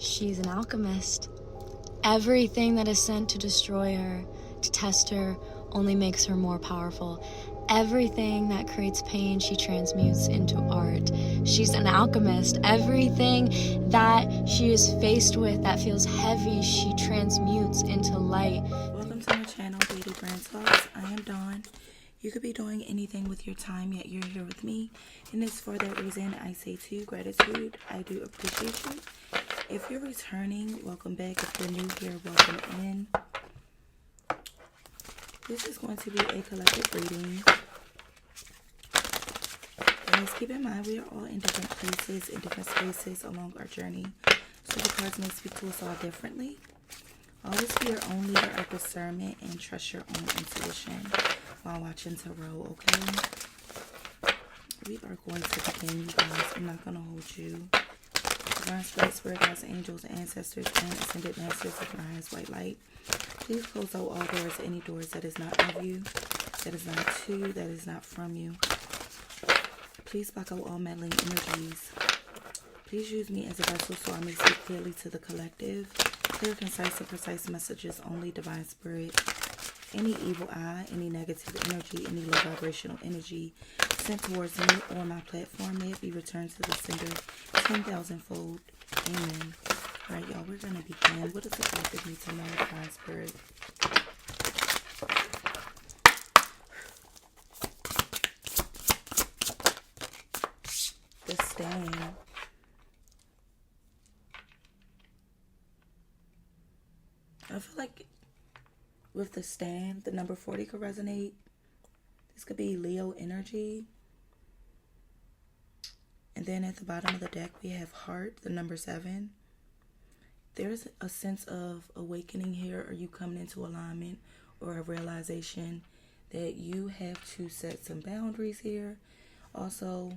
She's an alchemist. Everything that is sent to destroy her, to test her, only makes her more powerful. Everything that creates pain, she transmutes into art. She's an alchemist. Everything that she is faced with that feels heavy, she transmutes into light. Welcome to my channel, deitybrand Talks. I am Dawn. You could be doing anything with your time, yet you're here with me. And it's for that reason I say to you, gratitude. I do appreciate you. If you're returning, welcome back. If you're new here, welcome in. This is going to be a collective reading. Guys, keep in mind we are all in different places, in different spaces along our journey. So the cards may speak to us all differently. Always be your own leader of discernment and trust your own intuition while watching tarot, okay? We are going to begin, you guys. I'm not going to hold you. Divine Spirit, guides, angels, ancestors, and ascended masters of my highest white light. Please close out all doors, any doors that is not of you, that is not to you, that is not from you. Please block out all meddling energies. Please use me as a vessel so I may speak clearly to the collective. Clear, concise, and precise messages only, Divine Spirit. Any evil eye, any negative energy, any low vibrational energy sent towards me or my platform, may it be returned to the sender 10,000-fold. Amen. Alright, y'all, we're going to begin. What does the collective need to know, Divine Spirit? The Stand. I feel like with the Stand, the number 40 could resonate. This could be Leo energy. And then at the bottom of the deck, we have Heart, the number 7. There's a sense of awakening here, or you coming into alignment, or a realization that you have to set some boundaries here. Also,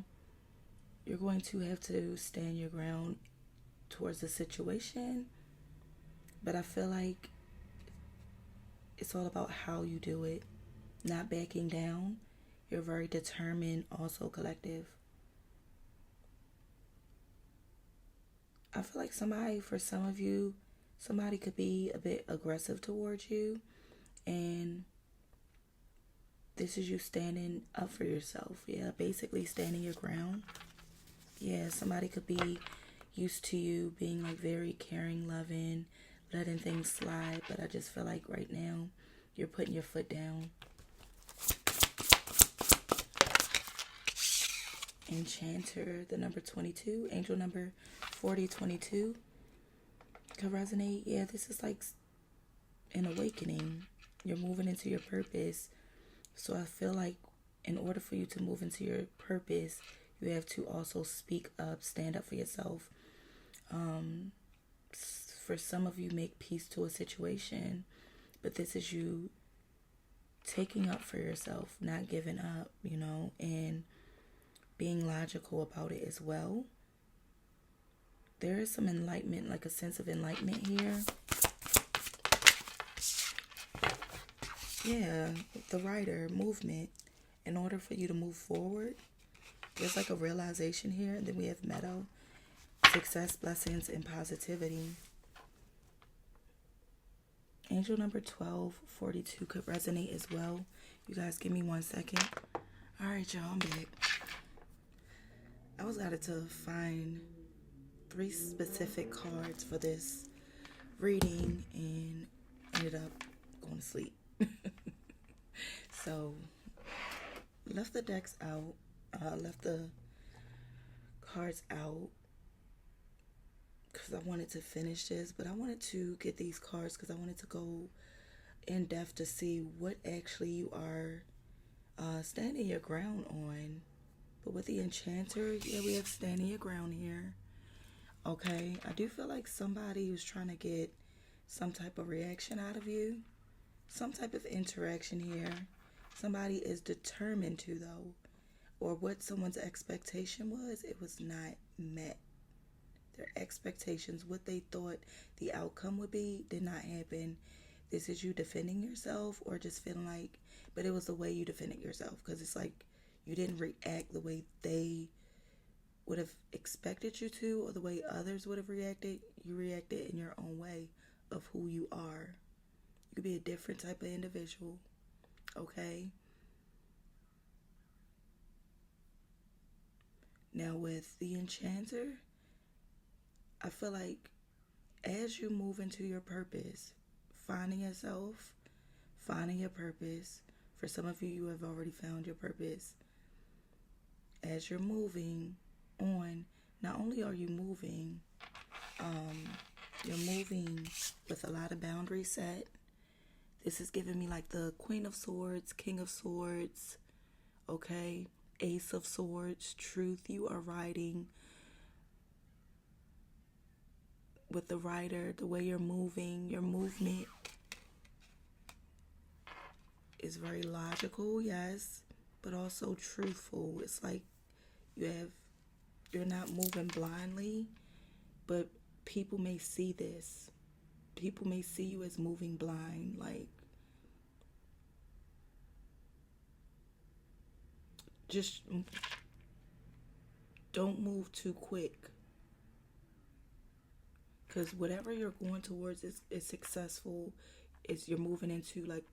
you're going to have to stand your ground towards the situation. But I feel like it's all about how you do it, not backing down. You're very determined, also collective. I feel like for some of you, somebody could be a bit aggressive towards you. And this is you standing up for yourself. Yeah, basically standing your ground. Yeah, somebody could be used to you being like very caring, loving, letting things slide. But I just feel like right now, you're putting your foot down. Enchanter, the number 22, angel number 4022 could resonate. Yeah, this is like an awakening. You're moving into your purpose. So I feel like in order for you to move into your purpose, you have to also speak up, stand up for yourself. For some of you, make peace to a situation, but this is you taking up for yourself, not giving up, and being logical about it as well. There is some enlightenment, like a sense of enlightenment here. Yeah, the Rider movement. In order for you to move forward, there's like a realization here. And then we have Meadow, success, blessings, and positivity. Angel number 1242 could resonate as well. You guys give me 1 second. Alright, y'all, I'm back. I was got to find 3 specific cards for this reading and ended up going to sleep. So, left the decks out. Left the cards out because I wanted to finish this, but I wanted to get these cards because I wanted to go in depth to see what actually you are standing your ground on. But with the Enchanter, yeah, we have standing your ground here. Okay, I do feel like somebody who's trying to get some type of reaction out of you, some type of interaction here. Somebody is determined to, though, or what someone's expectation was, it was not met. Their expectations, what they thought the outcome would be, did not happen. This is you defending yourself, or just feeling like, but it was the way you defended yourself, because it's like you didn't react the way they would have expected you to, or the way others would have reacted. You reacted in your own way of who you are. You could be a different type of individual, okay? Now with the Enchanter, I feel like as you move into your purpose, finding yourself, finding your purpose, for some of you, you have already found your purpose. As you're moving on, not only are you moving, you're moving with a lot of boundaries set. This is giving me like the Queen of Swords, King of Swords, okay? Ace of Swords, truth. You are riding with the rider, the way you're moving, your movement is very logical, yes, but also truthful. It's like you're not moving blindly, but people may see this. People may see you as moving blind, like just don't move too quick. Because whatever you're going towards is successful. You're moving into like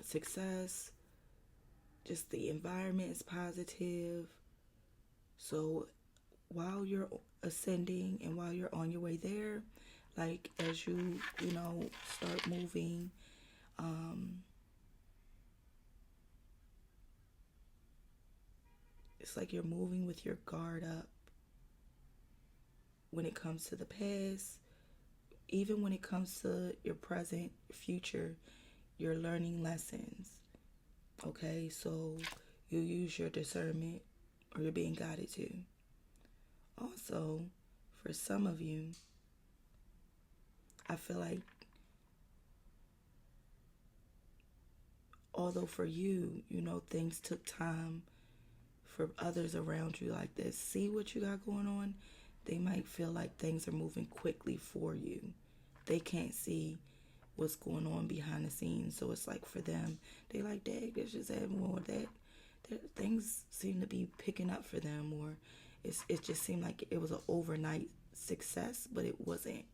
success. Just the environment is positive. So while you're ascending and while you're on your way there, like as you start moving, it's like you're moving with your guard up. When it comes to the past, even when it comes to your present, future, you're learning lessons. Okay, so you use your discernment, or you're being guided to. Also, for some of you, I feel like, although for you, things took time, for others around you like this, see what you got going on, they might feel like things are moving quickly for you. They can't see what's going on behind the scenes. So it's like for them, they like, dang, this just had more of that. Things seem to be picking up for them, or it just seemed like it was an overnight success, but it wasn't.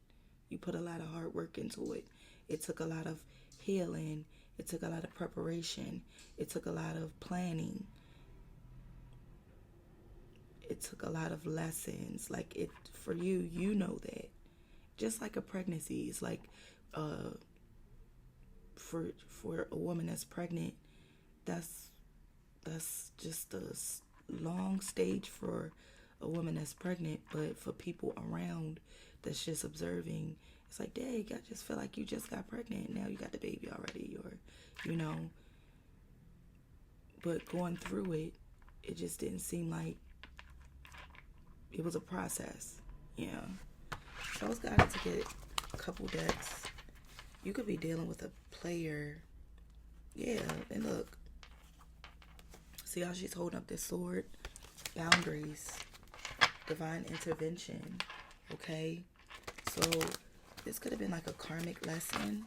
You put a lot of hard work into it. It took a lot of healing. It took a lot of preparation. It took a lot of planning. It took a lot of lessons. Like it for you, that. Just like a pregnancy, it's like for a woman that's pregnant, that's just a long stage for a woman that's pregnant. But for people around that's just observing, it's like, dang, I just feel like you just got pregnant. Now you got the baby already, or But going through it, it just didn't seem like it was a process. Yeah. So I was guided to get a couple decks. You could be dealing with a player. Yeah, and look. See how she's holding up this sword? Boundaries. Divine intervention. Okay? So this could have been like a karmic lesson.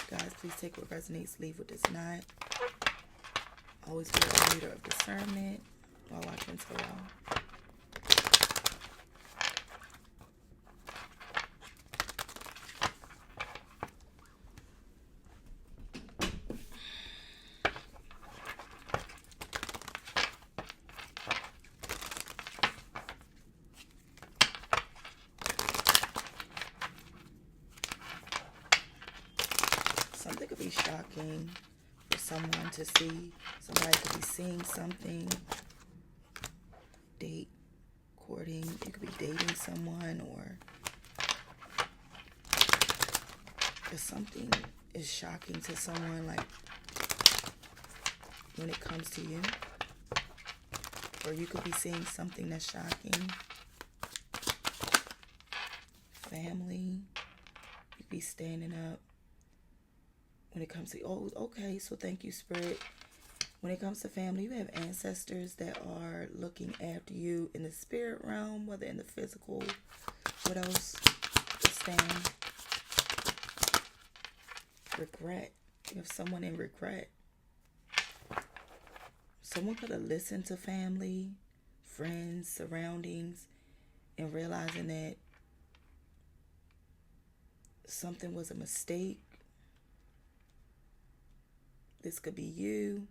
Guys, please take what resonates, leave what does not. Always be a leader of discernment while watching tarot. Something could be shocking for someone to see. Somebody could be seeing something. Date, courting. You could be dating someone, or if something is shocking to someone, like when it comes to you. Or you could be seeing something that's shocking. Family. You could be standing up. When it comes to, okay, so thank you, Spirit. When it comes to family, you have ancestors that are looking after you in the spirit realm, whether in the physical. What else? Stand. Regret. You have someone in regret. Someone could have listened to family, friends, surroundings, and realizing that something was a mistake. This could be you.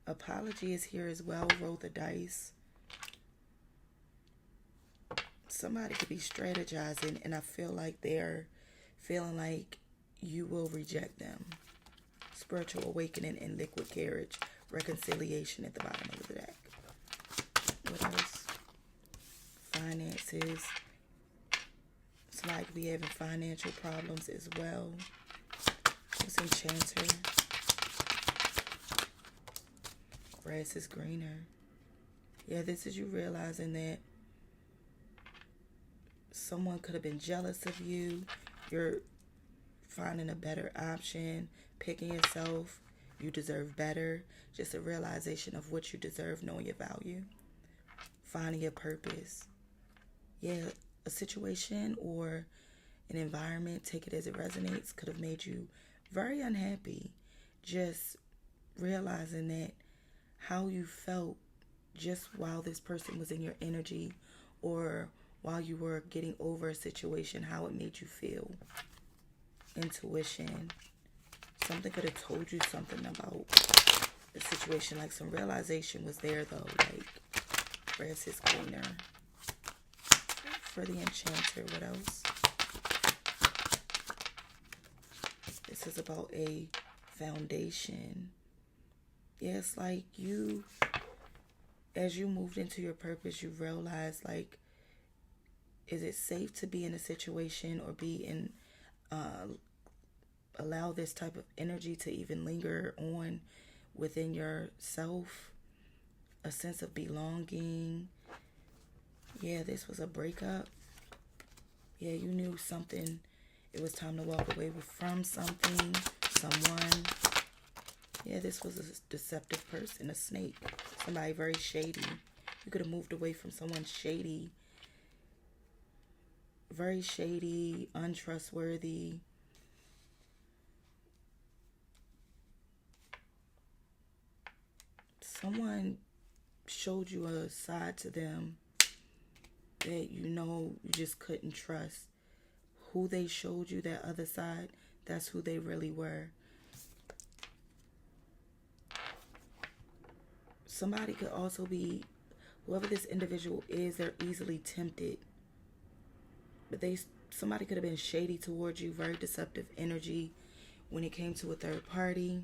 Apology is here as well. Roll the dice. Somebody could be strategizing, and I feel like they're feeling like you will reject them. Spiritual awakening and liquid carriage. Reconciliation at the bottom of the deck. What else? Finances. Somebody could be having financial problems as well. What's Enchanter? Grass is greener. Yeah, this is you realizing that someone could have been jealous of you. You're finding a better option, picking yourself. You deserve better. Just a realization of what you deserve, knowing your value. Finding your purpose. Yeah, a situation or an environment, take it as it resonates, could have made you very unhappy. Just realizing that how you felt just while this person was in your energy, or while you were getting over a situation, how it made you feel. Intuition. Something could have told you something about the situation. Like some realization was there though. Like grass is greener. For the Enchanter, what else? This is about a foundation. Yeah, it's like you, as you moved into your purpose, you realized, like, is it safe to be in a situation or be in, allow this type of energy to even linger on within yourself? A sense of belonging. Yeah, this was a breakup. Yeah, you knew something. It was time to walk away from something, someone. Yeah, this was a deceptive person, a snake. Somebody very shady. You could have moved away from someone shady. Very shady, untrustworthy. Someone showed you a side to them that you just couldn't trust. Who they showed you, that other side, that's who they really were. Somebody could also be, whoever this individual is, they're easily tempted. But somebody could have been shady towards you, very deceptive energy when it came to a third party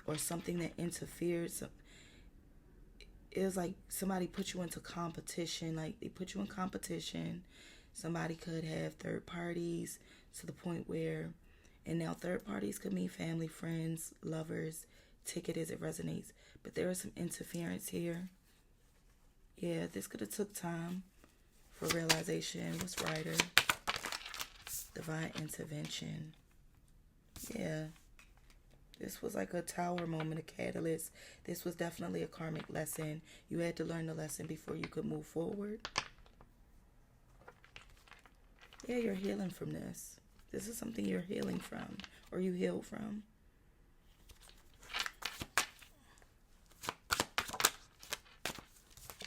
or something that interfered. So it was like somebody put you into competition, like they put you in competition. Somebody could have third parties to the point where, and now third parties could mean family, friends, lovers, take it as it resonates. But there is some interference here. Yeah, this could have took time for realization. What's Rider? Divine intervention. Yeah. This was like a tower moment, a catalyst. This was definitely a karmic lesson. You had to learn the lesson before you could move forward. Yeah, you're healing from this. This is something you're healing from, or you healed from.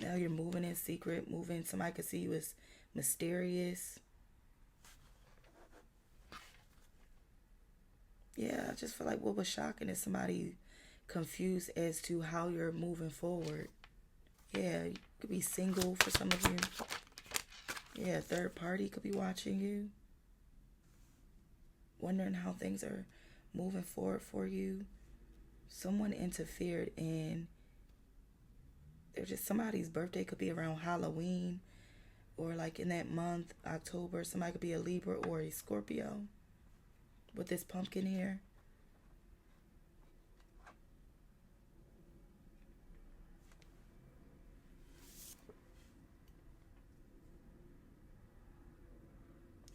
Now you're moving in secret, moving. Somebody could see you as mysterious. Yeah, I just feel like what was shocking is somebody confused as to how you're moving forward. Yeah, you could be single for some of you. Yeah, third party could be watching you. Wondering how things are moving forward for you. Someone interfered in, there's just somebody's birthday could be around Halloween, or like in that month, October. Somebody could be a Libra or a Scorpio with this pumpkin here.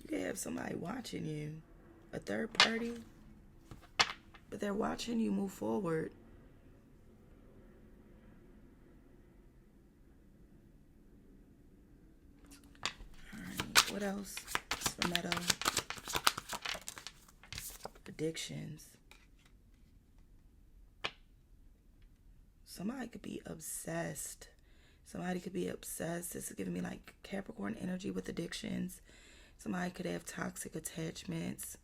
You could have somebody watching you, a third party, but they're watching you move forward. Alright, what else? Meadow. Addictions. Somebody could be obsessed. Somebody could be obsessed. This is giving me like Capricorn energy with addictions. Somebody could have toxic attachments.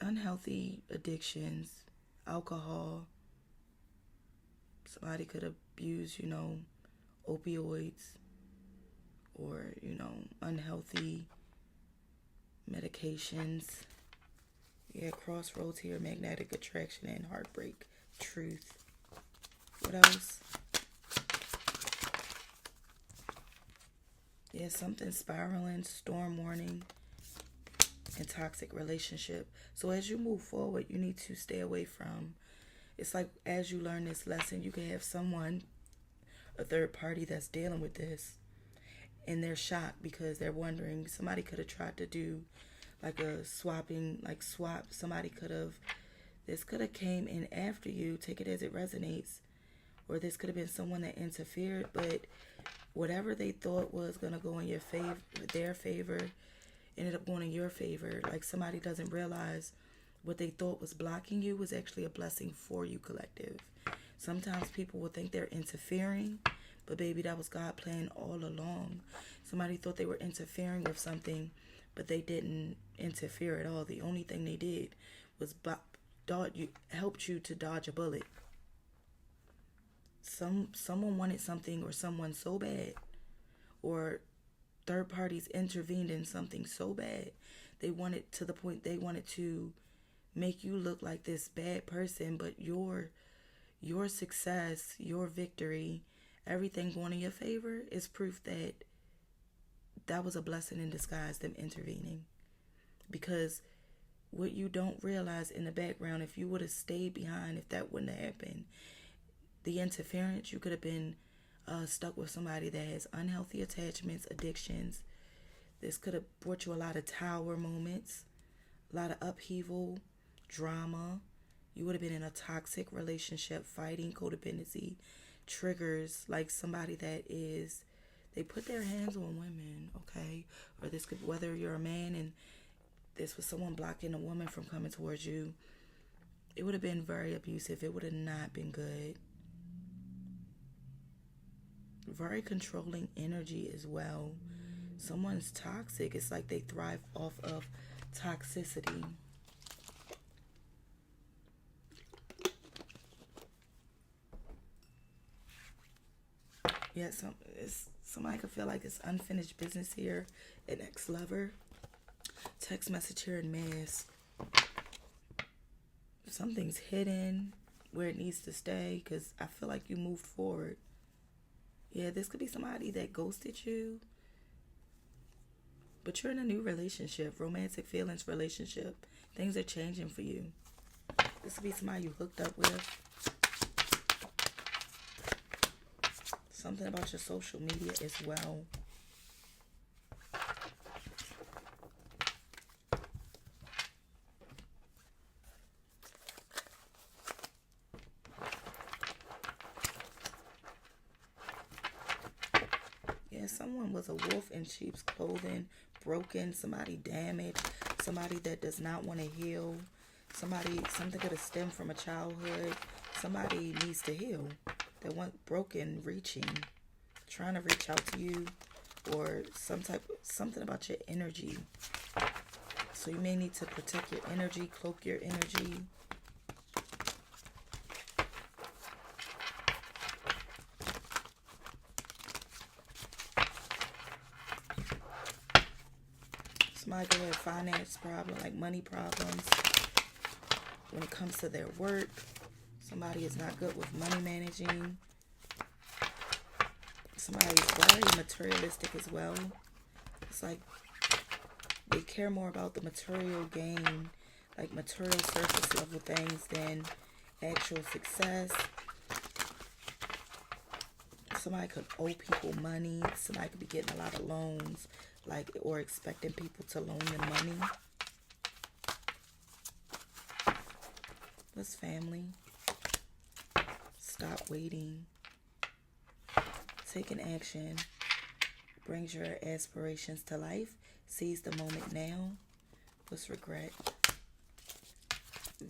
Unhealthy addictions. Alcohol. Somebody could abuse, opioids. Or, unhealthy medications. Yeah, crossroads here, magnetic attraction and heartbreak, truth. What else? Yeah, something spiraling, storm warning, and toxic relationship. So as you move forward, you need to stay away from, it's like as you learn this lesson, you can have someone, a third party that's dealing with this, and they're shocked because they're wondering, somebody could have tried to do like a swap. Somebody this could have came in after you, take it as it resonates, or this could have been someone that interfered, but whatever they thought was going to go in their favor, ended up going in your favor. Like somebody doesn't realize what they thought was blocking you was actually a blessing for you, collective. Sometimes people will think they're interfering, but baby, that was God playing all along. Somebody thought they were interfering with something, but they didn't interfere at all. The only thing they did was helped you to dodge a bullet. Someone wanted something, or someone so bad, or third parties intervened in something so bad. They wanted to the point they wanted to make you look like this bad person, but your success, your victory, everything going in your favor is proof that was a blessing in disguise, them intervening. Because what you don't realize in the background, if you would have stayed behind, if that wouldn't have happened, the interference, you could have been stuck with somebody that has unhealthy attachments, addictions. This could have brought you a lot of tower moments, a lot of upheaval, drama. You would have been in a toxic relationship, fighting, codependency, triggers, like somebody that they put their hands on women, okay? Or this could, whether you're a man and this was someone blocking a woman from coming towards you, it would have been very abusive. It would have not been good. Very controlling energy as well. Someone's toxic. It's like they thrive off of toxicity. Yeah, somebody could feel like it's unfinished business here. An ex-lover. Text message here in mass. Something's hidden where it needs to stay, because I feel like you moved forward. Yeah, this could be somebody that ghosted you, but you're in a new relationship, romantic feelings relationship. Things are changing for you. This could be somebody you hooked up with. Something about your social media as well. Yeah, someone was a wolf in sheep's clothing, broken, somebody damaged, somebody that does not want to heal, something could have stemmed from a childhood. Somebody needs to heal. They want broken, reaching, trying to reach out to you, or something about your energy. So you may need to protect your energy, cloak your energy. Somebody could have finance problems, like money problems. When it comes to their work, somebody is not good with money managing. Somebody is very materialistic as well. It's like they care more about the material gain, like material surface level things, than actual success. Somebody could owe people money. Somebody could be getting a lot of loans, or expecting people to loan them money. What's family? Stop waiting. Taking action brings your aspirations to life. Seize the moment now. What's regret?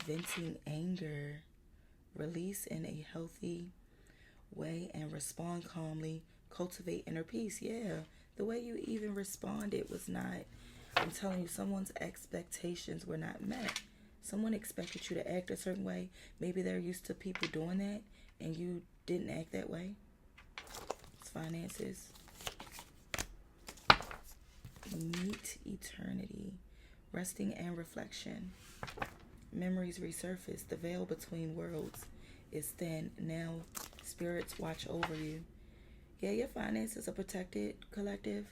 venting anger, release in a healthy way and respond calmly, cultivate inner peace. Yeah, the way you even responded was not, I'm telling you, someone's expectations were not met. Someone expected you to act a certain way. Maybe they're used to people doing that and you didn't act that way. It's finances. Meet eternity, resting and reflection. Memories resurface. The veil between worlds is thin. Now spirits watch over you. Yeah, your finances are protected, collective,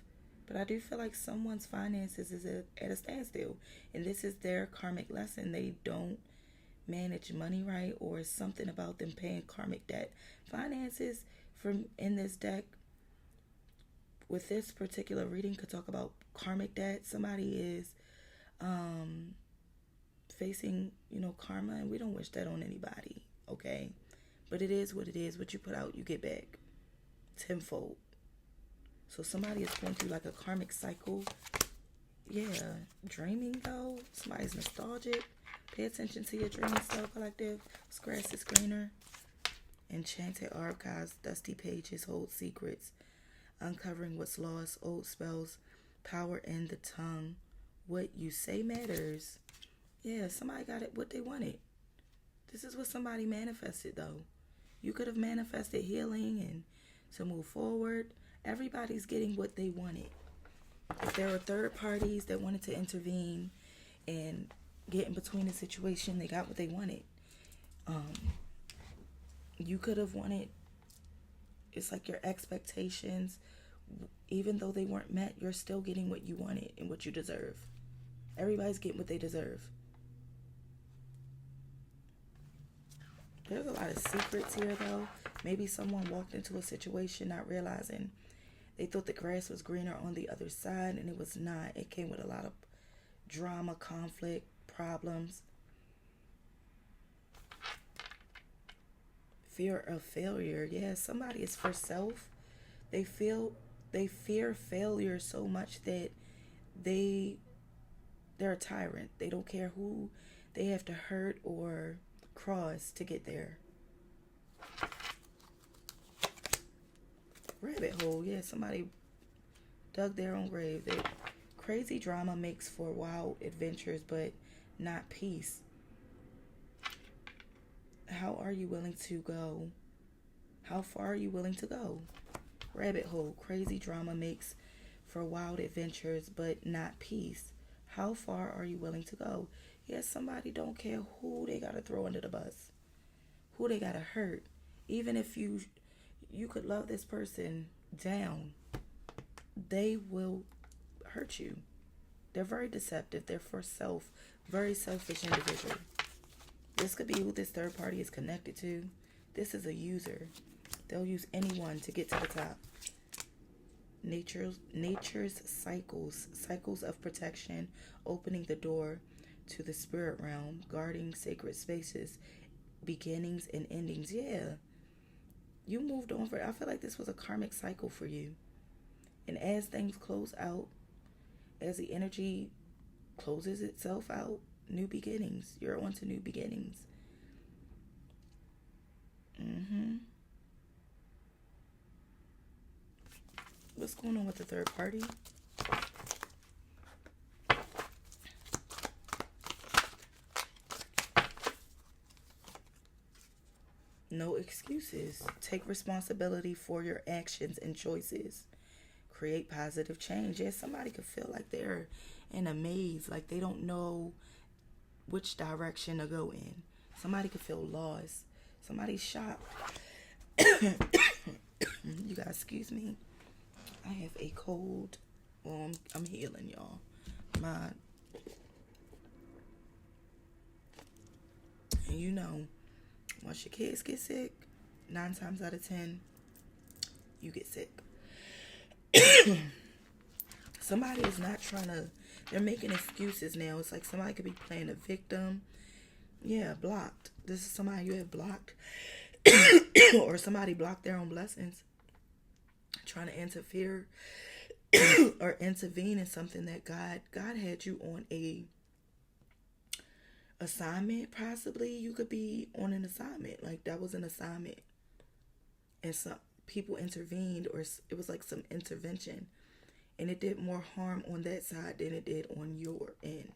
but I do feel like someone's finances is at a standstill, and this is their karmic lesson. They don't manage money right, or it's something about them paying karmic debt. Finances from in this deck with this particular reading could talk about karmic debt. Somebody is facing, karma, and we don't wish that on anybody, okay? But it is what it is. What you put out, you get back tenfold. So somebody is going through like a karmic cycle. Yeah, dreaming though. Somebody's nostalgic. Pay attention to your dreaming stuff, collective. Scratch the screener. Enchanted archives, dusty pages hold secrets. Uncovering what's lost, old spells, power in the tongue. What you say matters. Yeah, somebody got it what they wanted. This is what somebody manifested though. You could have manifested healing and to move forward. Everybody's getting what they wanted. If there were third parties that wanted to intervene and get in between the situation, they got what they wanted. You could have wanted, it's like your expectations, even though they weren't met, you're still getting what you wanted and what you deserve. Everybody's getting what they deserve. There's a lot of secrets here though. Maybe someone walked into a situation not realizing they thought the grass was greener on the other side, and it was not. It came with a lot of drama, conflict, problems. Fear of failure. Yeah, somebody is for self. They fear failure so much that they're a tyrant. They don't care who they have to hurt or cross to get there. Rabbit hole. Yeah, somebody dug their own grave. Crazy drama makes for wild adventures, but not peace. How are you willing to go? How far are you willing to go? Rabbit hole. Crazy drama makes for wild adventures, but not peace. How far are you willing to go? Yeah, somebody don't care who they gotta throw under the bus, who they gotta hurt. Even if you could love this person down, they will hurt you. They're very deceptive. They're for self, very selfish individual. This could be who this third party is connected to. This is a user. They'll use anyone to get to the top. Nature's cycles of protection, opening the door to the spirit realm, guarding sacred spaces, beginnings and endings. Yeah. You moved on I feel like this was a karmic cycle for you. And as things close out, as the energy closes itself out, new beginnings. You're on to new beginnings. What's going on with the third party? No excuses. Take responsibility for your actions and choices. Create positive change. Yes, somebody could feel like they're in a maze, like they don't know which direction to go in. Somebody could feel lost. Somebody's shocked. You guys, excuse me. I have a cold. Well, I'm healing, y'all. And you know, once your kids get sick, 9 times out of 10, you get sick. Somebody is not they're making excuses now. It's like somebody could be playing a victim. Yeah, blocked. This is somebody you have blocked. Or somebody blocked their own blessings. Trying to interfere or intervene in something that God had you on a assignment, possibly. You could be on an assignment. Like, that was an assignment. And some people intervened, or it was like some intervention. And it did more harm on that side than it did on your end.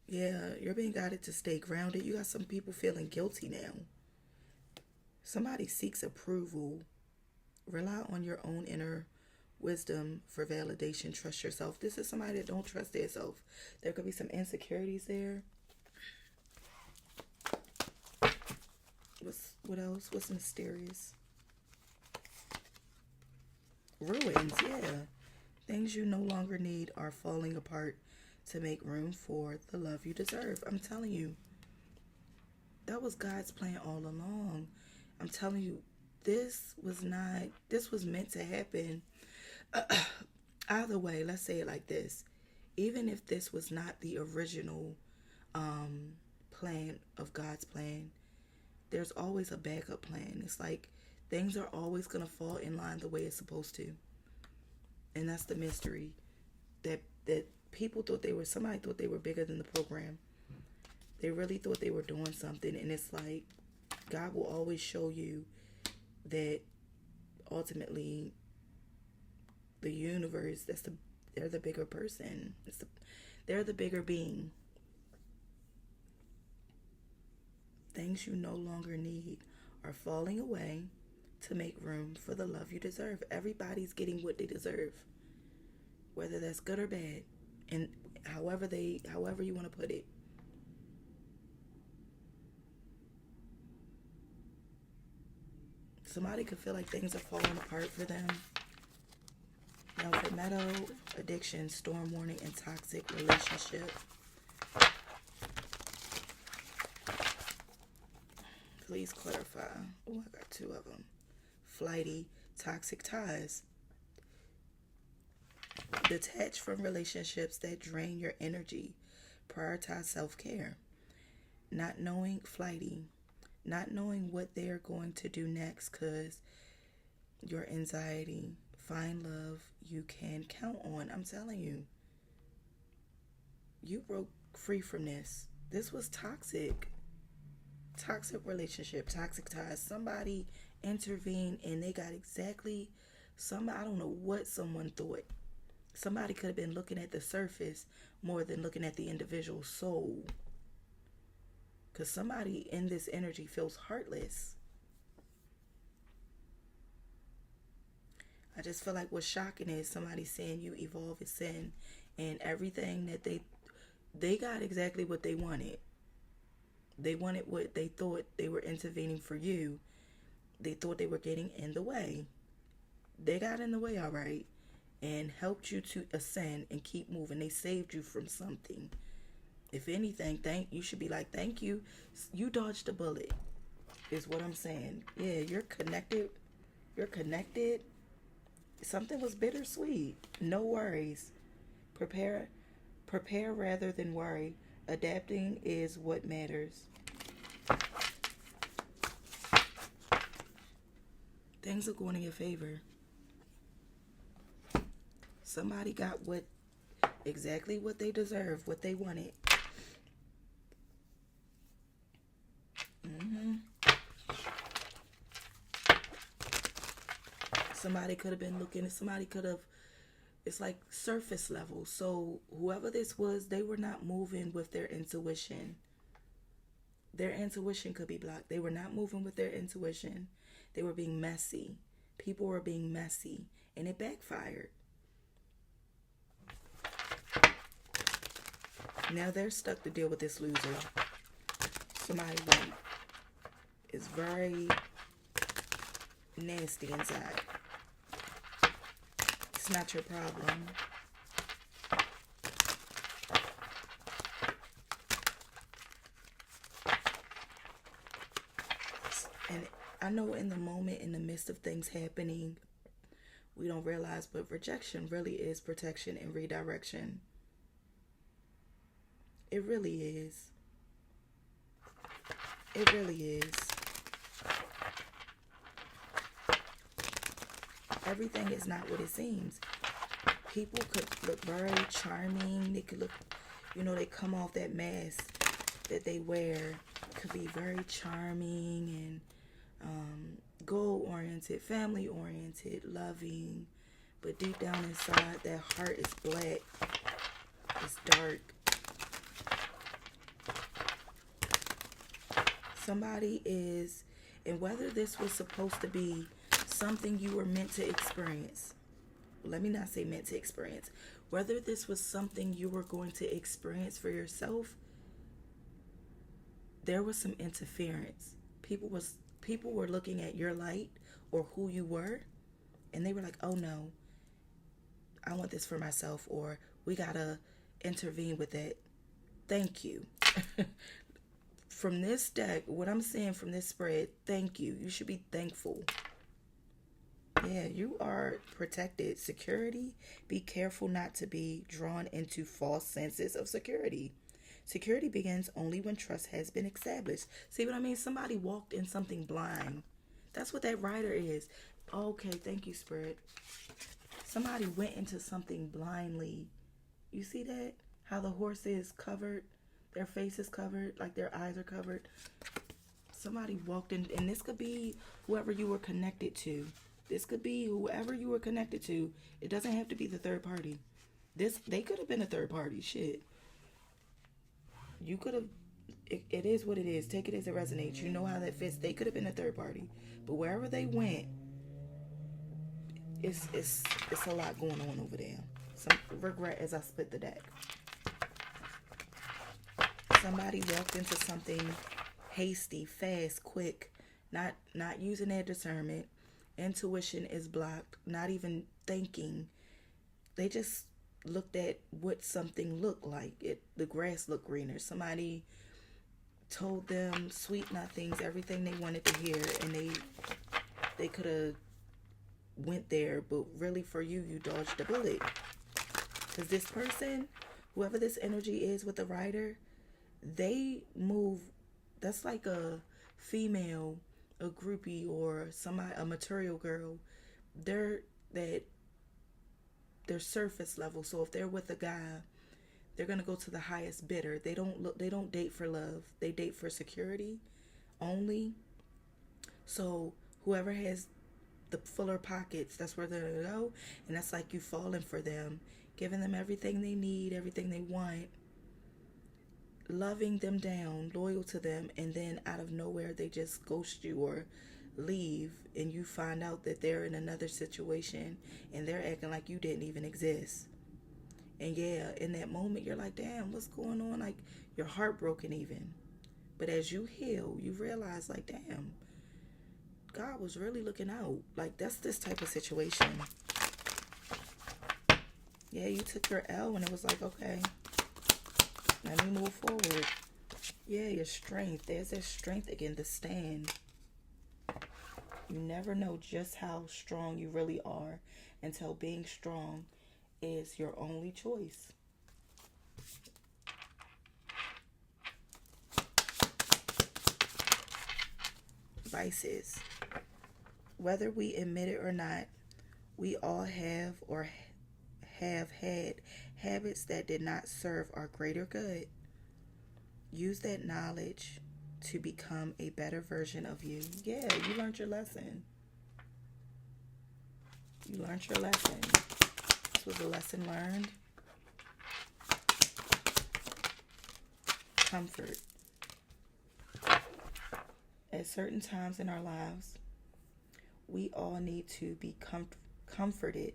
Yeah, you're being guided to stay grounded. You got some people feeling guilty now. Somebody seeks approval. Rely on your own inner wisdom for validation. Trust yourself. This is somebody that don't trust themselves. There could be some insecurities there. What else? What's mysterious? Ruins, yeah. Things you no longer need are falling apart to make room for the love you deserve. I'm telling you, that was God's plan all along. I'm telling you, this was meant to happen. Either way, let's say it like this. Even if this was not the original plan of God's plan, there's always a backup plan. It's like things are always going to fall in line the way it's supposed to. And that's the mystery. That somebody thought they were bigger than the program. They really thought they were doing something. And it's like, God will always show you that ultimately the universe, they're the bigger person. They're the bigger being. Things you no longer need are falling away to make room for the love you deserve. Everybody's getting what they deserve, whether that's good or bad, and however you want to put it. Somebody could feel like things are falling apart for them. Now for metal, addiction, storm warning, and toxic relationship. Please clarify. Oh, I got two of them. Flighty, toxic ties. Detach from relationships that drain your energy. Prioritize self-care. Not knowing what they're going to do next because your anxiety. Find love you can count on. I'm telling you. You broke free from this. This was toxic. Toxic relationship, toxic ties. Somebody intervened and they got exactly I don't know what someone thought. Somebody could have been looking at the surface more than looking at the individual soul. Because somebody in this energy feels heartless. I just feel like what's shocking is somebody saying you evolve is sin, and everything that they got exactly what they wanted. They wanted what they thought. They were intervening for you. They thought they were getting in the way. They got in the way, all right, and helped you to ascend and keep moving. They saved you from something. If anything, you should be like, thank you. You dodged a bullet, is what I'm saying. Yeah, you're connected. You're connected. Something was bittersweet. No worries. Prepare rather than worry. Adapting is what matters. Things are going in your favor. Somebody got exactly what they deserve, what they wanted. Somebody could have been looking, it's like surface level. So whoever this was, they were not moving with their intuition. Their intuition could be blocked. They were not moving with their intuition. They were being messy. People were being messy, and it backfired. Now they're stuck to deal with this loser. Somebody is very nasty inside. It's not your problem. And I know in the moment, in the midst of things happening, we don't realize, but rejection really is protection and redirection. It really is. It really is. Everything is not what it seems. people could look very charming. They could look, you know, they come off that mask that they wear. Could be very charming and goal-oriented, family-oriented, loving. But deep down inside, that heart is black. It's dark. Somebody is, and whether this was supposed to be something you were meant to experience, let me not say meant to experience, whether this was something you were going to experience for yourself, there was some interference. People were looking at your light or who you were, and they were like, oh no, I want this for myself, or we gotta intervene with that. Thank you. From this deck, what I'm seeing from this spread, thank you. You should be thankful. Yeah, you are protected. Security. Be careful not to be drawn into false senses of security. Security begins only when trust has been established. See what I mean? Somebody walked in something blind. That's what that rider is. Okay, thank you, Spirit. Somebody went into something blindly. You see that? How the horse is covered? Their face is covered, like their eyes are covered. Somebody walked in, and this could be whoever you were connected to. This could be whoever you were connected to. It doesn't have to be the third party. They could have been a third party. Shit. You could have. It is what it is. Take it as it resonates. You know how that fits. They could have been a third party, but wherever they went, it's a lot going on over there. Some regret as I split the deck. Somebody walked into something hasty, fast, quick, not using their discernment. Intuition is blocked, not even thinking. They just looked at what something looked like. The grass looked greener. Somebody told them sweet nothings, everything they wanted to hear, and they could have went there, but really for you dodged a bullet. Because this person, whoever this energy is with the rider, they move. That's like a female, a groupie, or somebody, a material girl. They're surface level. So if they're with a guy, they're gonna go to the highest bidder. They don't date for love. They date for security only. So whoever has the fuller pockets, that's where they're gonna go. And that's like you falling for them, giving them everything they need, everything they want, loving them down, loyal to them, and then out of nowhere they just ghost you or leave, and you find out that they're in another situation and they're acting like you didn't even exist. And yeah, in that moment you're like, damn, what's going on? Like, you're heartbroken even. But as you heal, you realize, like, damn, God was really looking out. Like, that's this type of situation. Yeah, you took your L and it was like, okay, let me move forward. Yeah, your strength. There's that strength again, the stand. You never know just how strong you really are until being strong is your only choice. Vices. Whether we admit it or not, we all have or have had habits that did not serve our greater good. Use that knowledge to become a better version of you. Yeah, you learned your lesson. You learned your lesson. This was a lesson learned. Comfort. At certain times in our lives, we all need to be comforted.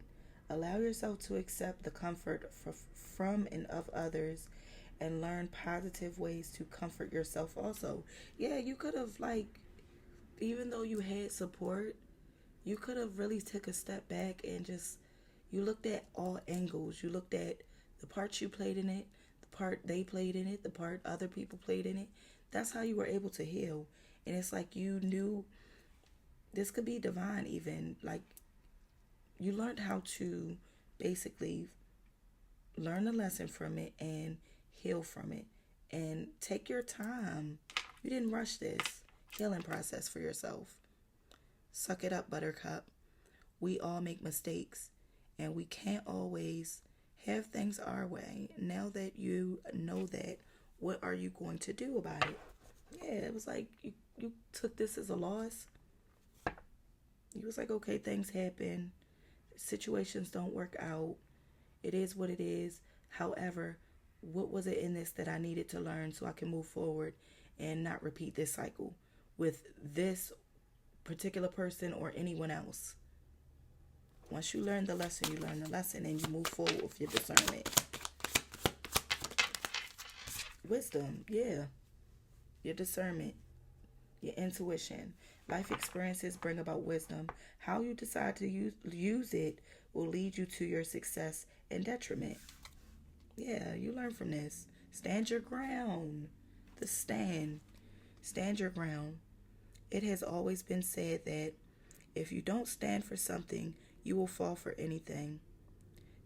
Allow yourself to accept the comfort from and of others, and learn positive ways to comfort yourself also. Yeah, you could have, like, even though you had support, you could have really took a step back and just, you looked at all angles. You looked at the part you played in it, the part they played in it, the part other people played in it. That's how you were able to heal. And it's like you knew this could be divine even. Like, you learned how to basically learn a lesson from it and heal from it. And take your time. You didn't rush this healing process for yourself. Suck it up, buttercup. We all make mistakes, And we can't always have things our way. Now that you know that, what are you going to do about it? Yeah, it was like you took this as a loss. You was like, okay, things happen. Situations don't work out. It is what it is. However, what was it in this that I needed to learn so I can move forward and not repeat this cycle with this particular person or anyone else? Once you learn the lesson, you learn the lesson and you move forward with your discernment. Wisdom, yeah. Your discernment, your intuition. Life experiences bring about wisdom. How you decide to use it will lead you to your success and detriment. Yeah, you learn from this. Stand your ground. The stand. Stand your ground. It has always been said that if you don't stand for something, you will fall for anything.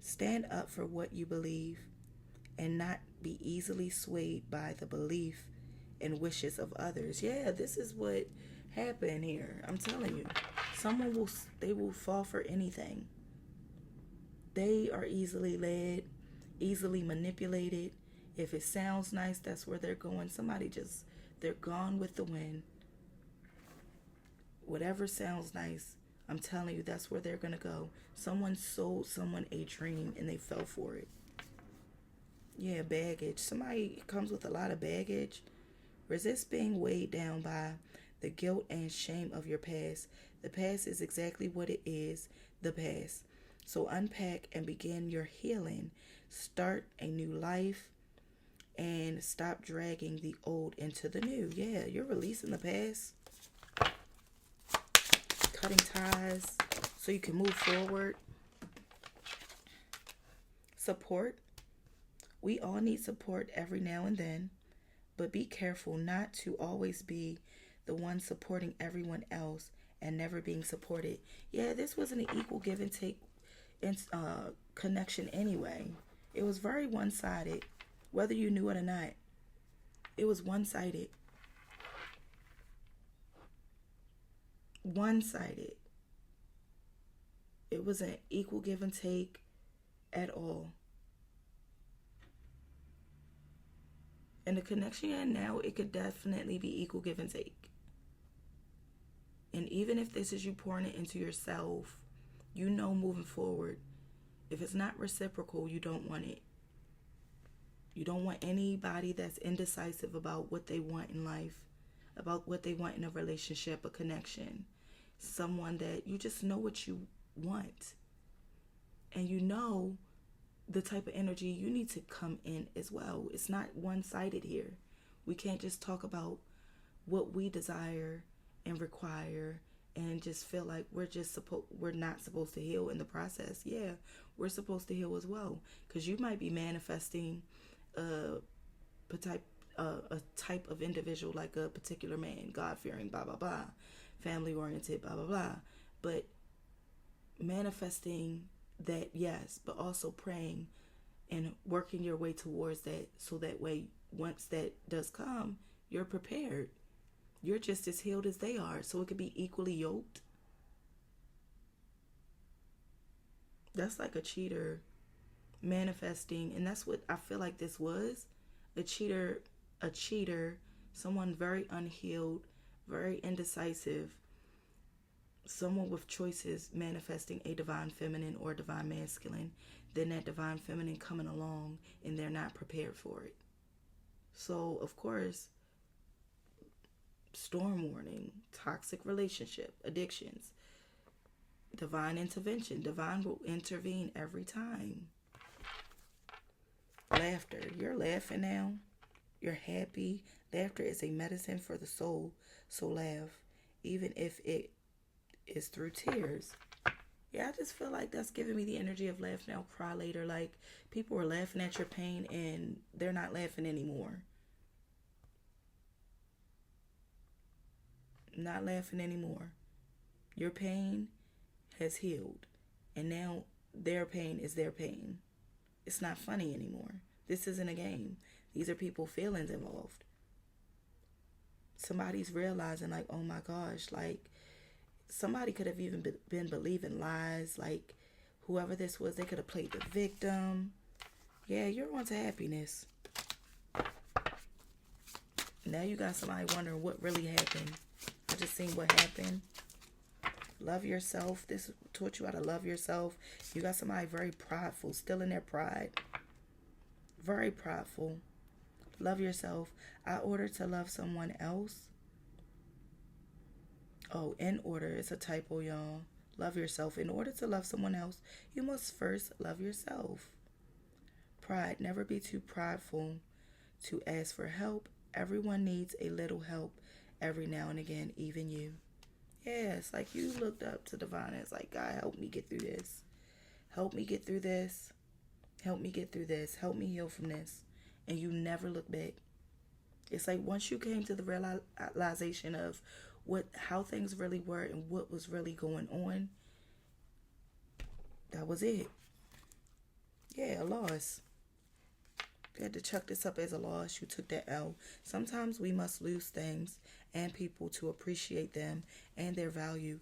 Stand up for what you believe and not be easily swayed by the belief and wishes of others. Yeah, this is what happened here. I'm telling you. They will fall for anything. They are easily led, easily manipulated. If it sounds nice, that's where they're going. They're gone with the wind. Whatever sounds nice, I'm telling you, that's where they're going to go. Someone sold someone a dream and they fell for it. Yeah, baggage. Somebody comes with a lot of baggage. Resist being weighed down by the guilt and shame of your past. The past is exactly what it is, the past. So unpack and begin your healing. Start a new life and stop dragging the old into the new. Yeah, you're releasing the past. Cutting ties so you can move forward. Support. We all need support every now and then, but be careful not to always be the one supporting everyone else and never being supported. Yeah, this wasn't an equal give and take connection anyway. It was very one-sided, whether you knew it or not. It was one-sided. One-sided. It wasn't equal give and take at all. And the connection you're in now, it could definitely be equal give and take. And even if this is you pouring it into yourself, you know moving forward, if it's not reciprocal, you don't want it. You don't want anybody that's indecisive about what they want in life, about what they want in a relationship, a connection. Someone that you just know what you want. And you know the type of energy you need to come in as well. It's not one-sided here. We can't just talk about what we desire and require and just feel like we're not supposed to heal in the process. Yeah, we're supposed to heal as well, because you might be manifesting a type of individual, like a particular man, God-fearing, blah blah blah, family-oriented, blah blah blah, but manifesting that, yes, but also praying and working your way towards that, so that way once that does come, you're prepared. You're just as healed as they are, so it could be equally yoked. That's like a cheater manifesting, and that's what I feel like this was. A cheater, someone very unhealed, very indecisive, someone with choices manifesting a divine feminine or divine masculine, then that divine feminine coming along and they're not prepared for it. So, of course, storm warning, toxic relationship, addictions, divine intervention. Divine will intervene every time. Laughter. You're laughing now. You're happy. Laughter is a medicine for the soul. So laugh, even if it is through tears. Yeah, I just feel like that's giving me the energy of laugh now, cry later. Like, people are laughing at your pain and they're not laughing anymore. Not laughing anymore. Your pain has healed, and now their pain is their pain. It's not funny anymore. This isn't a game. These are people's feelings involved. Somebody's realizing, like, oh my gosh, like, somebody could have even been believing lies. Like, Whoever this was, they could have played the victim. Yeah, you're on to happiness. Now you got somebody wondering what really happened. I just seen what happened. Love yourself. This taught you how to love yourself. You got somebody very prideful, still in their pride. Very prideful. Love yourself. I order to love someone else. Oh, in order. It's a typo, y'all. Love yourself. In order to love someone else, you must first love yourself. Pride. Never be too prideful to ask for help. Everyone needs a little help every now and again, even you. Yeah, it's like you looked up to divine. It's like, God, help me get through this. Help me get through this. Help me get through this. Help me heal from this. And you never look back. It's like once you came to the realization of how things really were and what was really going on, that was it. Yeah, a loss. You had to chuck this up as a loss. You took that L. Sometimes we must lose things and people to appreciate them and their value.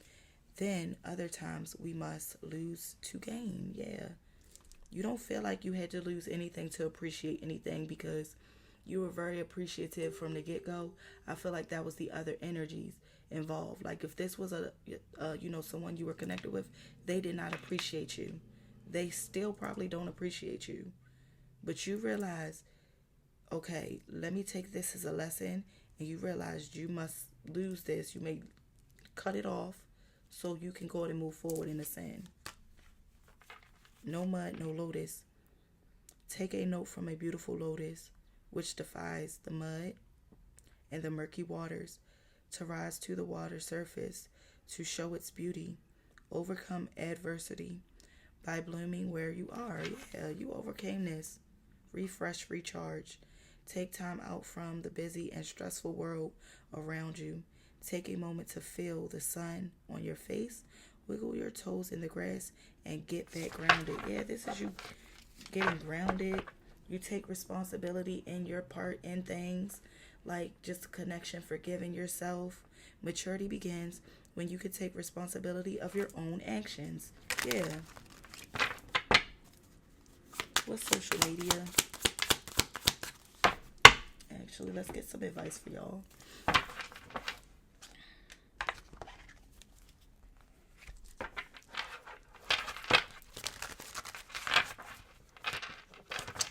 Then other times we must lose to gain. Yeah. You don't feel like you had to lose anything to appreciate anything because you were very appreciative from the get-go. I feel like that was the other energies involved. Like if this was someone you were connected with, they did not appreciate you. They still probably don't appreciate you. But you realize, okay, let me take this as a lesson. And you realize you must lose this. You may cut it off so you can go ahead and move forward in the sand. No mud, no lotus. Take a note from a beautiful lotus, which defies the mud and the murky waters, to rise to the water surface, to show its beauty. Overcome adversity by blooming where you are. Yeah, you overcame this. Refresh, recharge. Take time out from the busy and stressful world around you. Take a moment to feel the sun on your face. Wiggle your toes in the grass and get back grounded. Yeah, this is you getting grounded. You take responsibility in your part in things, like just connection, forgiving yourself. Maturity begins when you can take responsibility of your own actions. Yeah. What's social media? Actually, let's get some advice for y'all.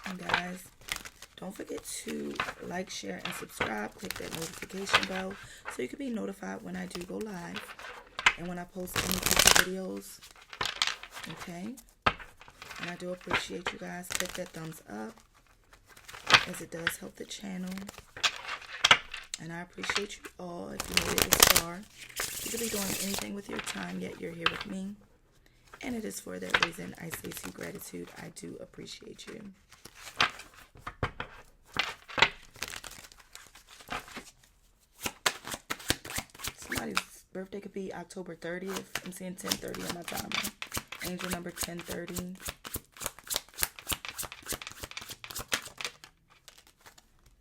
And guys, don't forget to like, share, and subscribe. Click that notification bell so you can be notified when I do go live and when I post any future videos. Okay? And I do appreciate you guys. Click that thumbs up, as it does help the channel. And I appreciate you all. If you made it this far, you could be doing anything with your time, yet you're here with me. And it is for that reason I say to you gratitude. I do appreciate you. Somebody's birthday could be October 30th. I'm seeing 10:30 on my timer. Angel number 1030.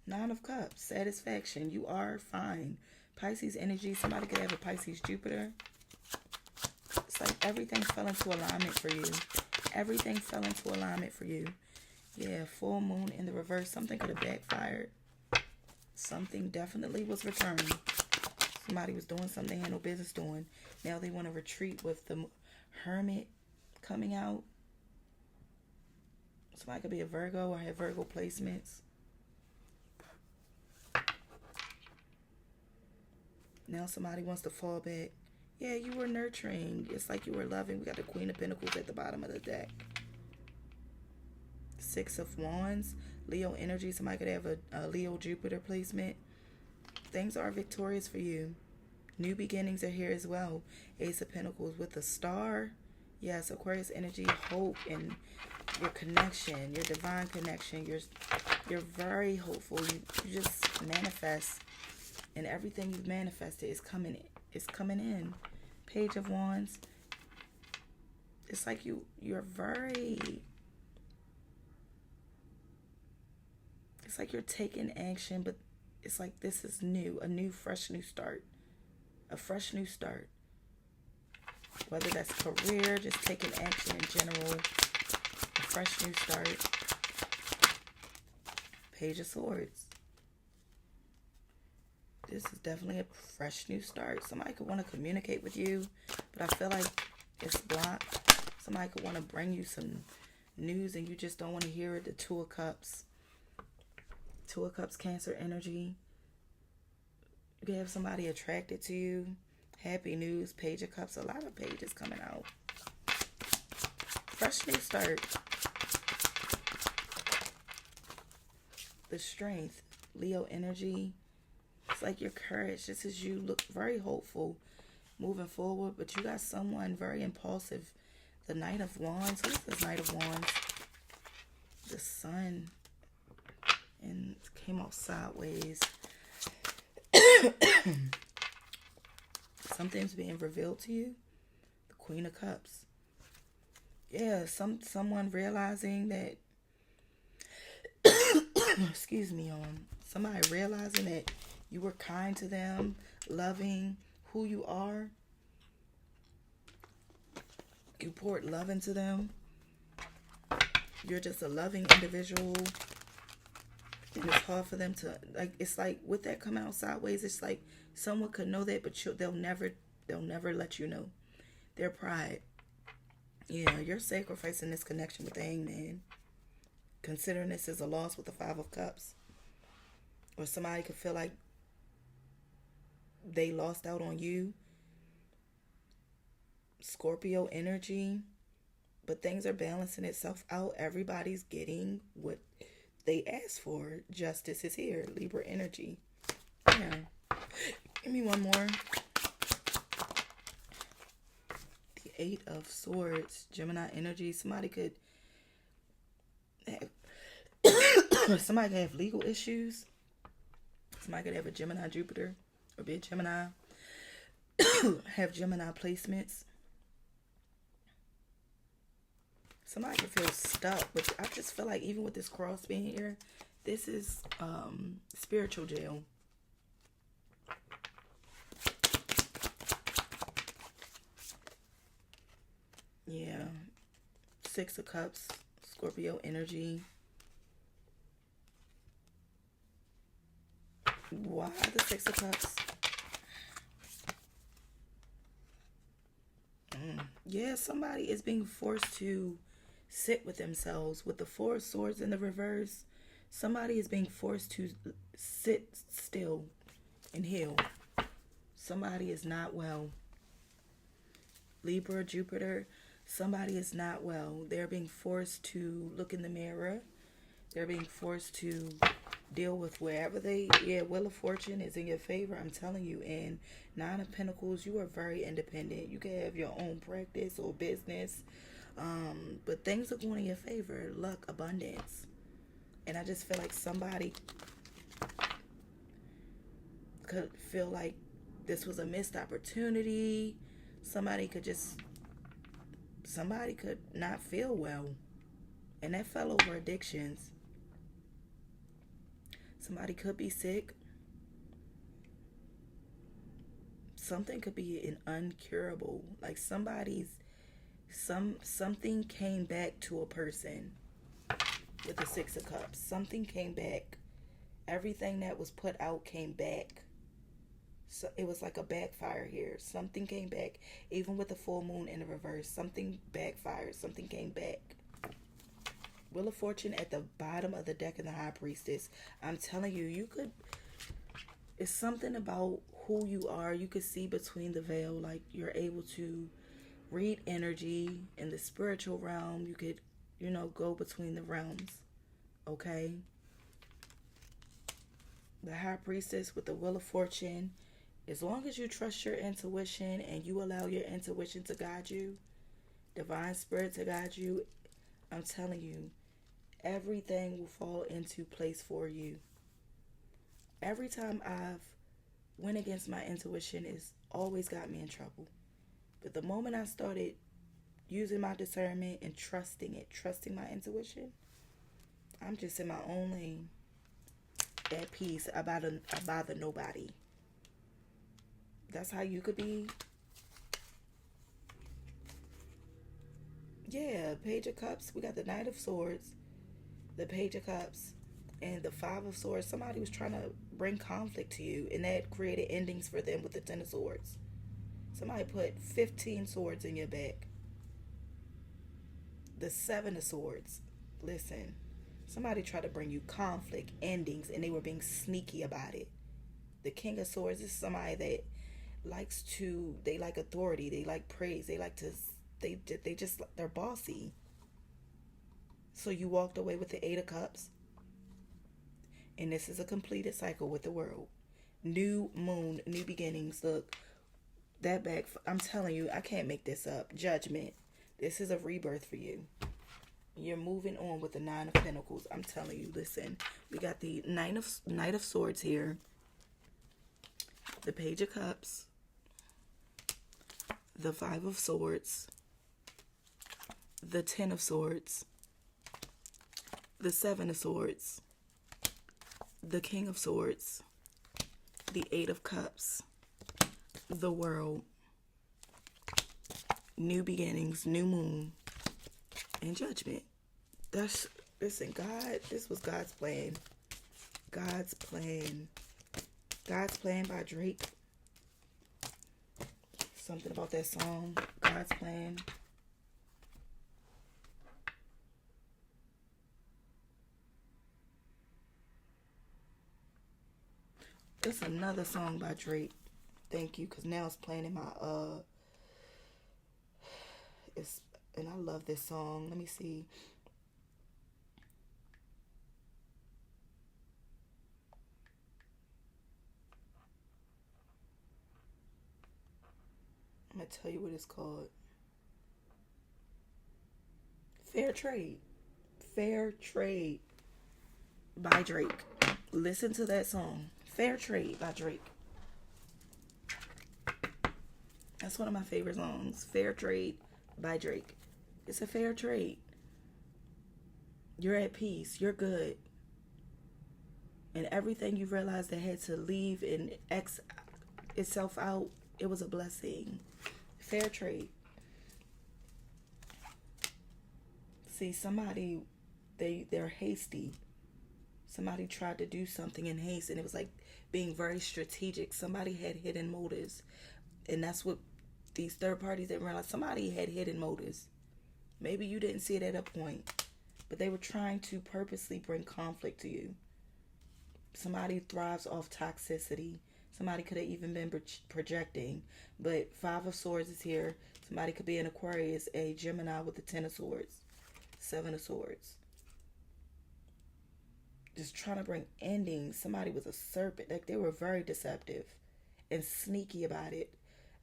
Nine of Cups, satisfaction. You are fine. Pisces energy. Somebody could have a Pisces Jupiter. It's like everything fell into alignment for you. Everything fell into alignment for you. Yeah, full moon in the reverse. Something could have backfired. Something definitely was returned. Somebody was doing something they had no business doing. Now they want to retreat with the Hermit coming out. Somebody could be a Virgo or have Virgo placements. Now somebody wants to fall back. Yeah, you were nurturing. It's like you were loving. We got the Queen of Pentacles at the bottom of the deck. Six of Wands. Leo energy. Somebody could have a Leo Jupiter placement. Things are victorious for you. New beginnings are here as well. Ace of Pentacles with a star. Yes, Aquarius energy, hope, and your connection, your divine connection. You're very hopeful. You just manifest. And everything you've manifested is coming in. Page of Wands. It's like you're very... It's like you're taking action, but it's like this is new. A new, fresh new start. A fresh new start. Whether that's career, just taking action in general, a fresh new start. Page of Swords. This is definitely a fresh new start. Somebody could want to communicate with you, but I feel like it's blocked. Somebody could want to bring you some news and you just don't want to hear it. The Two of Cups. Two of Cups, Cancer energy. You can have somebody attracted to you. Happy news. Page of Cups. A lot of pages coming out. Fresh new start. The Strength. Leo energy. It's like your courage. This is you. Look very hopeful moving forward, but you got someone very impulsive. The Knight of Wands. Who is this Knight of Wands? The Sun. And it came out sideways. Something's being revealed to you. The Queen of Cups. Yeah, someone realizing that excuse me, somebody realizing that you were kind to them, loving who you are. You poured love into them. You're just a loving individual. And it's hard for them to, like, it's like with that coming out sideways, it's like someone could know that, but they'll never let you know. Their pride. Yeah, you're sacrificing this connection with the Hangman. Considering this is a loss with the Five of Cups. Or somebody could feel like they lost out on you. Scorpio energy. But things are balancing itself out. Everybody's getting what they asked for. Justice is here. Libra energy. Yeah. Give me one more. The Eight of Swords. Gemini energy. Somebody could have legal issues. Somebody could have a Gemini Jupiter or be a Gemini. Have Gemini placements. Somebody could feel stuck, but I just feel like even with this cross being here, this is spiritual jail. Yeah. Six of Cups, Scorpio energy. Why the Six of Cups? Yeah, somebody is being forced to sit with themselves. With the Four of Swords in the reverse, somebody is being forced to sit still and heal. Somebody is not well. Libra, Jupiter, somebody is not well. They're being forced to look in the mirror. They're being forced to deal with wherever Wheel of Fortune is in your favor, I'm telling you. And Nine of Pentacles, you are very independent. You can have your own practice or business, but things are going in your favor. Luck, abundance. And I just feel like somebody could feel like this was a missed opportunity. Somebody could not feel well, and that fell over addictions. Somebody could be sick. Something could be an uncurable. Like something came back to a person with the Six of Cups. Something came back. Everything that was put out came back. So it was like a backfire here. Something came back. Even with the full moon in the reverse, something backfired. Something came back. Wheel of Fortune at the bottom of the deck and the High Priestess. I'm telling you, it's something about who you are. You could see between the veil. Like you're able to read energy in the spiritual realm. You could, go between the realms. Okay? The High Priestess with the Wheel of Fortune. As long as you trust your intuition and you allow your intuition to guide you, divine spirit to guide you, I'm telling you, everything will fall into place for you. Every time I've went against my intuition, it's always got me in trouble. But the moment I started using my discernment and trusting my intuition, I'm just in my own lane, at peace. I bother nobody. That's how you could be. Yeah, Page of Cups. We got the Knight of Swords, the Page of Cups, and the Five of Swords. Somebody was trying to bring conflict to you, and that created endings for them with the Ten of Swords. Somebody put 15 swords in your back. The Seven of Swords. Listen, somebody tried to bring you conflict, endings, and they were being sneaky about it. The King of Swords is somebody that they like authority, they like praise, they're bossy. So you walked away with the Eight of Cups, and this is a completed cycle with the world. New moon, new beginnings. Look, that back, I'm telling you, I can't make this up. Judgment. This is a rebirth for you. You're moving on with the Nine of Pentacles. I'm telling you, listen, we got the Knight of Swords here, the Page of Cups, the Five of Swords, the Ten of Swords, the Seven of Swords, the King of Swords, the Eight of Cups, the World, new beginnings, new moon, and Judgment. Listen, God, this was God's plan. God's plan. God's plan by Drake. Something about that song, God's plan. It's another song by Drake. Thank you, because now it's playing in my and I love this song. Let me see. I'm gonna tell you what it's called. Fair Trade. Fair Trade by Drake. Listen to that song. Fair Trade by Drake. That's one of my favorite songs. Fair Trade by Drake. It's a fair trade. You're at peace. You're good. And everything you realized that had to leave and X itself out, it was a blessing. Fair trade. See, somebody, they're hasty. Somebody tried to do something in haste, and it was like being very strategic. Somebody had hidden motives. And that's what these third parties didn't realize. Somebody had hidden motives. Maybe you didn't see it at a point, but they were trying to purposely bring conflict to you. Somebody thrives off toxicity. Somebody could have even been projecting. But Five of Swords is here. Somebody could be an Aquarius, a Gemini with the Ten of Swords, Seven of Swords. Just trying to bring endings. Somebody was a serpent. Like, they were very deceptive and sneaky about it.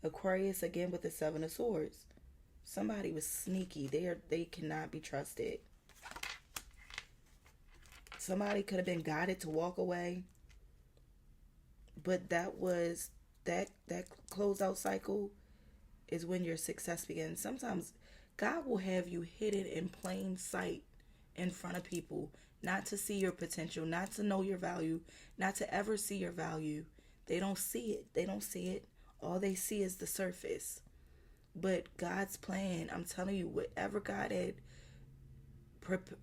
Aquarius again with the Seven of Swords. Somebody was sneaky. They cannot be trusted. Somebody could have been guided to walk away. But that closeout cycle is when your success begins. Sometimes God will have you hidden in plain sight in front of people, not to see your potential, not to know your value, not to ever see your value. They don't see it. They don't see it. All they see is the surface. But God's plan, I'm telling you, whatever God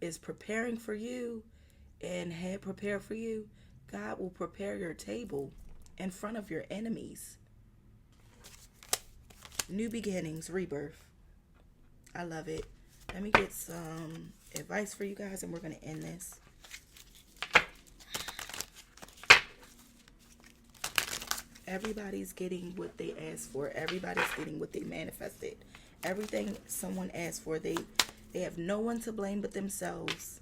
is preparing for you and had prepared for you, God will prepare your table in front of your enemies. New beginnings, rebirth. I love it. Let me get some advice for you guys, and we're going to end this. Everybody's getting what they asked for. Everybody's getting what they manifested. Everything someone asked for, they have no one to blame but themselves.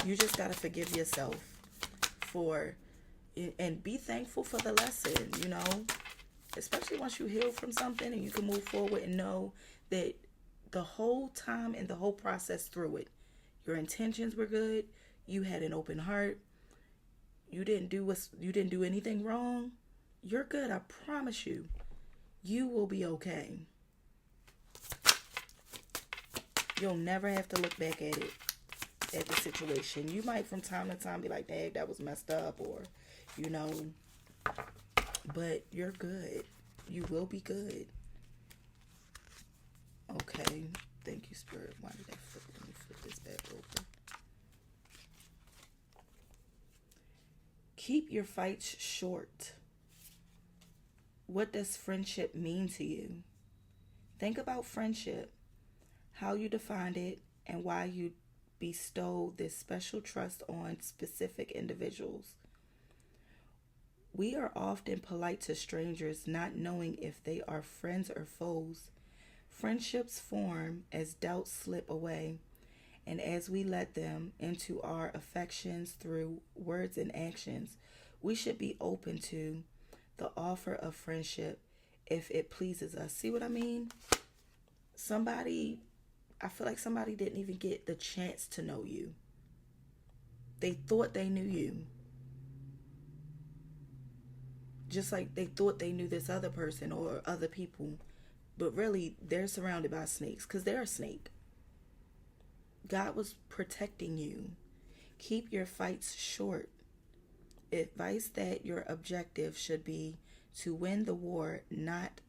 You just got to forgive yourself and be thankful for the lesson, you know, especially once you heal from something and you can move forward and know that the whole time and the whole process through it, your intentions were good. You had an open heart. You didn't do anything wrong. You're good. I promise you. You will be okay. You'll never have to look back at it, at the situation. You might from time to time be like, dang, that was messed up, or, you know, but you're good. You will be good. Okay. Thank you, Spirit. Why did I flip? Let me flip this back over. Keep your fights short. What does friendship mean to you? Think about friendship, how you defined it, and why you bestowed this special trust on specific individuals. We are often polite to strangers, not knowing if they are friends or foes. Friendships form as doubts slip away, and as we let them into our affections through words and actions. We should be open to the offer of friendship if it pleases us. See what I mean? I feel like somebody didn't even get the chance to know you. They thought they knew you. Just like they thought they knew this other person or other people. But really, they're surrounded by snakes because they're a snake. God was protecting you. Keep your fights short. Advice that your objective should be to win the war, not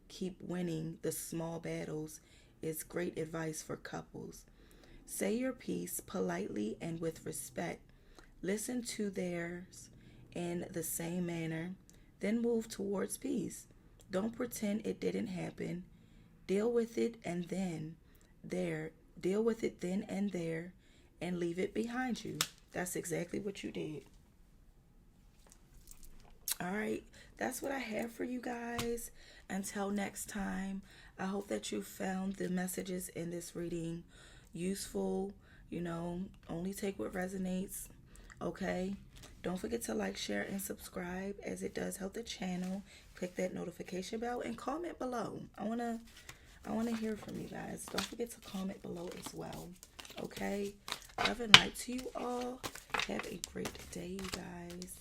keep winning the small battles, is great advice for couples. Say your piece politely and with respect. Listen to theirs in the same manner. Then move towards peace. Don't pretend it didn't happen. Deal with it and then there. Deal with it then and there and leave it behind you. That's exactly what you did. All right, that's what I have for you guys. Until next time, I hope that you found the messages in this reading useful. Only take what resonates, okay? Don't forget to like, share, and subscribe, as it does help the channel. Click that notification bell and comment below. I wanna hear from you guys. Don't forget to comment below as well, okay? Love and light to you all. Have a great day, you guys.